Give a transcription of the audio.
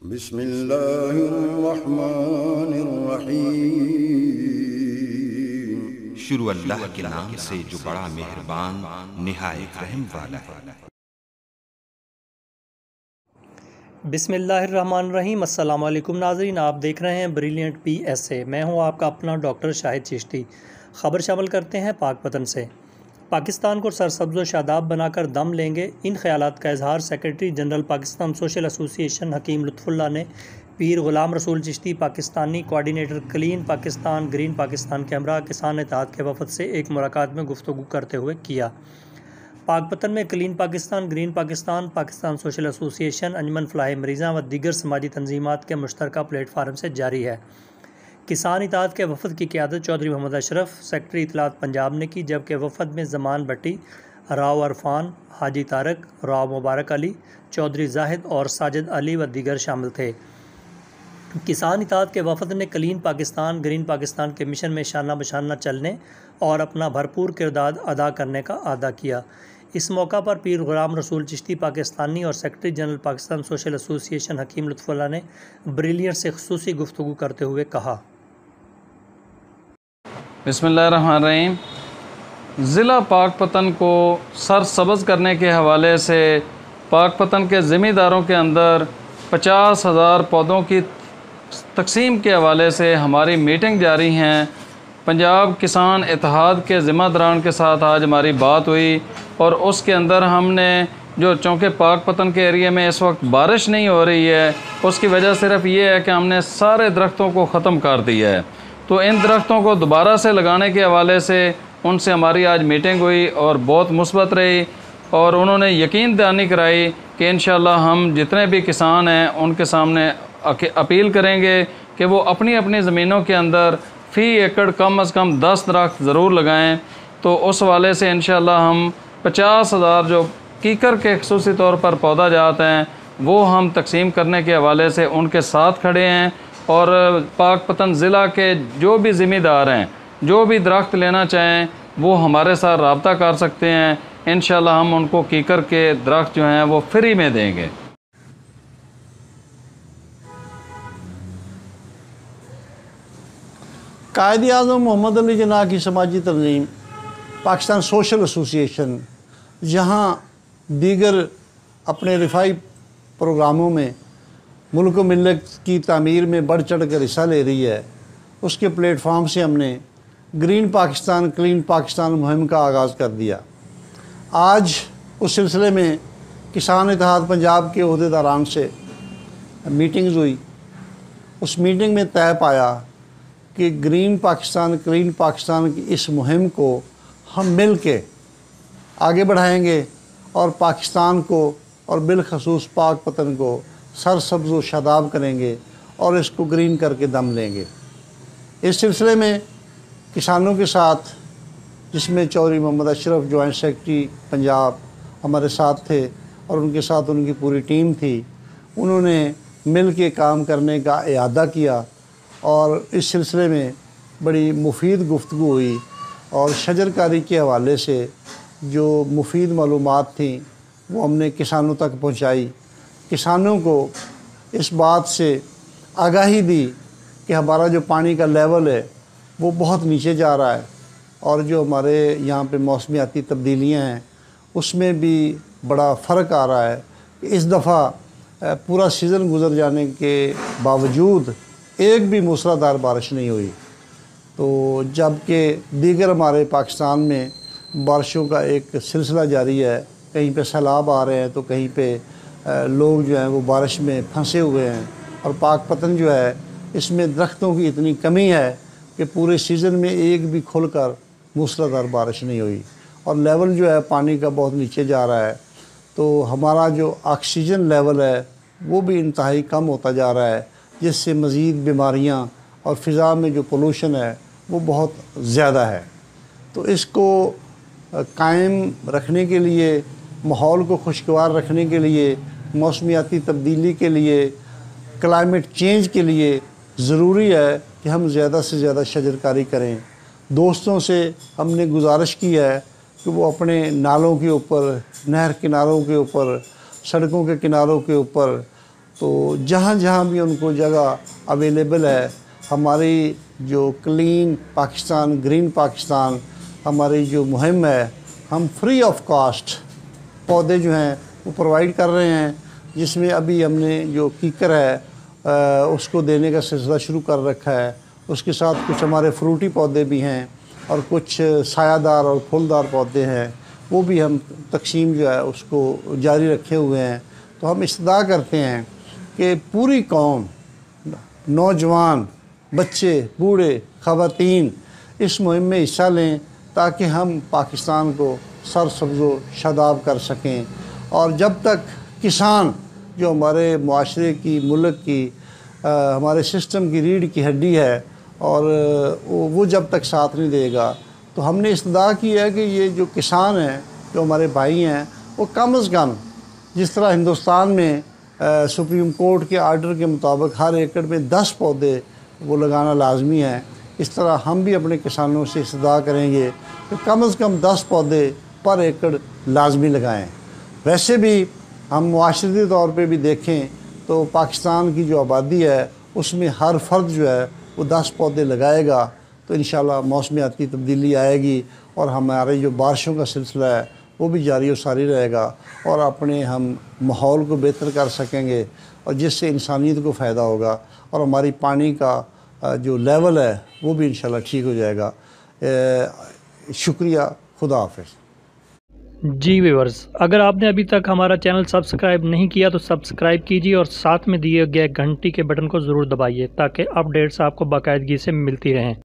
बिस्मिल्लाहिर्रहमानिर्रहीम। शुरू अल्लाह के नाम से जो बड़ा मेहरबान निहायत रहम वाला है। बिस्मिल्लाहिर्रहमानिर्रहीम। अस्सलाम वालेकुम नाज़रीन, आप देख रहे हैं ब्रिलियंट PSA। मैं हूं आपका अपना डॉक्टर शाहिद चिश्ती। ख़बर शामिल करते हैं पाकपतन से। पाकिस्तान को सरसब्ज़ व शादाब बनाकर दम लेंगे, इन ख्यालात का इजहार secretary general Pakistan social association Hakim Lutfullah ने Pir Ghulam Rasool Chishti Pakistani coordinator clean Pakistan green Pakistan के हमरा किसान इत्तेहाद के वफ़द से एक मुलाकात में गुफ्तगू करते हुए किया। पाकपतन में clean Pakistan green Pakistan Pakistan social association Anjuman Falah Mariza व दीगर समाजी तंजीमात के मुश्तरका प्लेटफार्म से जारी है। किसान इत्तेहाद के वफ़द की क़यादत चौधरी मोहम्मद अशरफ सेक्रेटरी इत्तलात पंजाब ने की, जबकि वफ़द में ज़मान भट्टी, राव अरफान, हाजी तारक, राव मुबारक अली, चौधरी जाहिद और साजिद अली व दीगर शामिल थे। किसान इत्तेहाद के वफ़द ने क्लीन पाकिस्तान ग्रीन पाकिस्तान के मिशन में शाना बशाना चलने और अपना भरपूर किरदार अदा करने का अदा किया। इस मौका पर पीर ग़ुलाम रसूल चिश्ती पाकिस्तानी और secretary general Pakistan social association Hakim Lutfullah ने ब्रिलियंट से ख़ुसूसी गुफ्तगू करते हुए कहा। बिस्मिल्लाहिर्रहमानिर्रहीम। ज़िला पाकपतन को सरसब्ज़ करने के हवाले से पाकपतन के ज़मींदारों के अंदर 50,000 पौधों की तकसीम के हवाले से हमारी मीटिंग जारी हैं। पंजाब किसान इत्तेहाद के ज़िम्मेदारान के साथ आज हमारी बात हुई और उसके अंदर हमने जो चूँकि पाकपतन के एरिया में इस वक्त बारिश नहीं हो रही है, उसकी वजह सिर्फ ये है कि हमने सारे दरख्तों को ख़त्म कर दिया है। तो इन दरख्तों को दोबारा से लगाने के हवाले से उनसे हमारी आज मीटिंग हुई और बहुत मुस्बत रही और उन्होंने यकीन दहानी कराई कि इंशाअल्लाह हम जितने भी किसान हैं उनके सामने अपील करेंगे कि वो अपनी अपनी ज़मीनों के अंदर फ़ी एकड़ कम से कम 10 दरख्त ज़रूर लगाएं। तो उस वाले से इंशाअल्लाह हम 50,000 जो कीकर के ख़ुसूसी तौर पर पौधा जात हैं वो हम तकसीम करने के हवाले से उनके साथ खड़े हैं। और पाकपतन ज़िला के जो भी ज़िम्मेदार हैं, जो भी दरख्त लेना चाहें वो हमारे साथ रब्ता कर सकते हैं। इंशाअल्लाह हम उनको कीकर के दरख्त जो हैं वो फ्री में देंगे। कायद-ए-आज़म मोहम्मद अली जिन्नाह की समाजी तंजीम पाकिस्तान सोशल एसोसिएशन जहाँ दीगर अपने रिफाई प्रोग्रामों में मुल्क व मिल्लत की तामीर में बढ़ चढ़ कर हिस्सा ले रही है, उसके प्लेटफार्म से हमने ग्रीन पाकिस्तान क्लीन पाकिस्तान मुहिम का आगाज़ कर दिया। आज उस सिलसिले में किसान इत्तेहाद पंजाब के ओहदेदारान से मीटिंग्स हुई। उस मीटिंग में तय पाया कि ग्रीन पाकिस्तान क्लीन पाकिस्तान की इस मुहिम को हम मिल के आगे बढ़ाएंगे और पाकिस्तान को और बिलखसूस पाकपतन को सरसब्ज़ व शादाब करेंगे और इसको ग्रीन करके दम लेंगे। इस सिलसिले में किसानों के साथ, जिसमें चौधरी मोहम्मद अशरफ जॉइंट सेक्रेटरी पंजाब हमारे साथ थे और उनके साथ उनकी पूरी टीम थी, उन्होंने मिल के काम करने का इरादा किया और इस सिलसिले में बड़ी मुफीद गुफ्तगू हुई और शजरकारी के हवाले से जो मुफीद मालूमात थी वो हमने किसानों तक पहुंचाई। किसानों को इस बात से आगाही दी कि हमारा जो पानी का लेवल है वो बहुत नीचे जा रहा है और जो हमारे यहाँ पे मौसमियाती तब्दीलियाँ हैं उसमें भी बड़ा फ़र्क आ रहा है। इस दफ़ा पूरा सीज़न गुज़र जाने के बावजूद एक भी मूसलाधार बारिश नहीं हुई। तो जबकि दीगर हमारे पाकिस्तान में बारिशों का एक सिलसिला जारी है, कहीं पे सैलाब आ रहे हैं तो कहीं पे लोग जो हैं वो बारिश में फंसे हुए हैं और पाकपतन जो है इसमें दरख्तों की इतनी कमी है कि पूरे सीज़न में एक भी खुलकर मूसलाधार बारिश नहीं हुई और लेवल जो है पानी का बहुत नीचे जा रहा है। तो हमारा जो ऑक्सीजन लेवल है वो भी इंतहाई कम होता जा रहा है, जिससे मज़ीद बीमारियां और फ़िज़ा में जो पोलूशन है वो बहुत ज़्यादा है। तो इसको कायम रखने के लिए, माहौल को खुशगवार रखने के लिए, मौसमियाती तब्दीली के लिए, क्लाइमेट चेंज के लिए ज़रूरी है कि हम ज़्यादा से ज़्यादा शजरकारी करें। दोस्तों से हमने गुजारिश की है कि वो अपने नालों के ऊपर, नहर किनारों के ऊपर, सड़कों के किनारों के ऊपर तो जहाँ जहाँ भी उनको जगह अवेलेबल है, हमारी जो क्लीन पाकिस्तान, ग्रीन पाकिस्तान हमारी जो मुहिम है, हम फ्री ऑफ कॉस्ट पौधे जो हैं वो प्रोवाइड कर रहे हैं, जिसमें अभी हमने जो कीकर है उसको देने का सिलसिला शुरू कर रखा है। उसके साथ कुछ हमारे फ्रूटी पौधे भी हैं और कुछ सायादार और फूलदार पौधे हैं, वो भी हम तकसीम जो है उसको जारी रखे हुए हैं। तो हम इस्तदा करते हैं कि पूरी कौम, नौजवान, बच्चे, बूढ़े, ख़वातीन इस मुहिम में हिस्सा लें, ताकि हम पाकिस्तान को सरसब्ज़ो शादाब कर सकें। और जब तक किसान जो हमारे माशरे की, मुल्क की, हमारे सिस्टम की रीढ़ की हड्डी है, और वो जब तक साथ नहीं देगा, तो हमने इस्तदा की है कि ये जो किसान हैं, जो हमारे भाई हैं, वो कम अज़ कम जिस तरह हिंदुस्तान में सुप्रीम कोर्ट के आर्डर के मुताबिक हर एकड़ में 10 पौधे वो लगाना लाजमी है, इस तरह हम भी अपने किसानों से इस्तदा करेंगे कि कम से कम 10 पौधे पर एकड़ लाजमी लगाएं। वैसे भी हम मुआशरती तौर पे भी देखें तो पाकिस्तान की जो आबादी है उसमें हर फर्द जो है वो 10 पौधे लगाएगा, तो इंशाल्लाह मौसमियाती तब्दीली आएगी और हमारे जो बारिशों का सिलसिला है वो भी जारी और सारी रहेगा, और अपने हम माहौल को बेहतर कर सकेंगे, और जिससे इंसानियत को फ़ायदा होगा, और हमारी पानी का जो लेवल है वो भी इंशाल्लाह ठीक हो जाएगा। शुक्रिया, खुदा हाफ़िज़। जी व्यूअर्स, अगर आपने अभी तक हमारा चैनल सब्सक्राइब नहीं किया तो सब्सक्राइब कीजिए और साथ में दिए गए घंटी के बटन को ज़रूर दबाइए, ताकि अपडेट्स आपको बाकायदगी से मिलती रहें।